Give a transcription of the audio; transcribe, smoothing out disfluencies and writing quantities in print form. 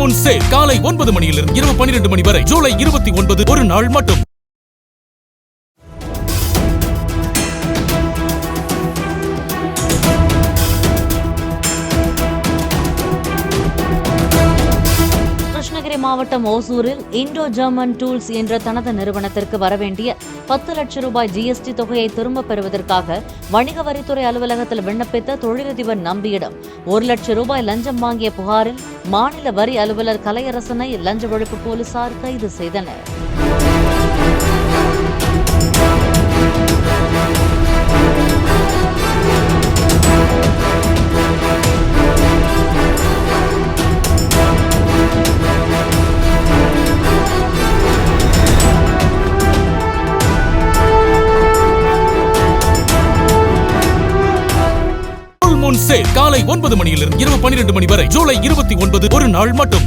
Moon sale காலை 9 மணியிலிருந்து இரவு 12 மணி வரை ஜூலை 29 ஒரு நாள் மட்டும். கிருஷ்ணகிரி மாவட்டம் ஓசூரில் இண்டோ ஜெர்மன் டூல்ஸ் என்ற தனது நிறுவனத்திற்கு வரவேண்டிய 10 லட்சம் ரூபாய் ஜிஎஸ்டி தொகையை திரும்பப் பெறுவதற்காக வணிக வரித்துறை அலுவலகத்தில் விண்ணப்பித்த தொழிலதிபர் நம்பியிடம் 1 லட்சம் ரூபாய் லஞ்சம் வாங்கிய புகாரில் மாநில வரி அலுவலர் கலையரசனை லஞ்ச ஒழிப்பு போலீசார் கைது செய்தனர். மூன் சேல் காலை 9 மணியிலிருந்து இரவு 12 மணி வரை ஜூலை 29 ஒரு நாள் மட்டும்.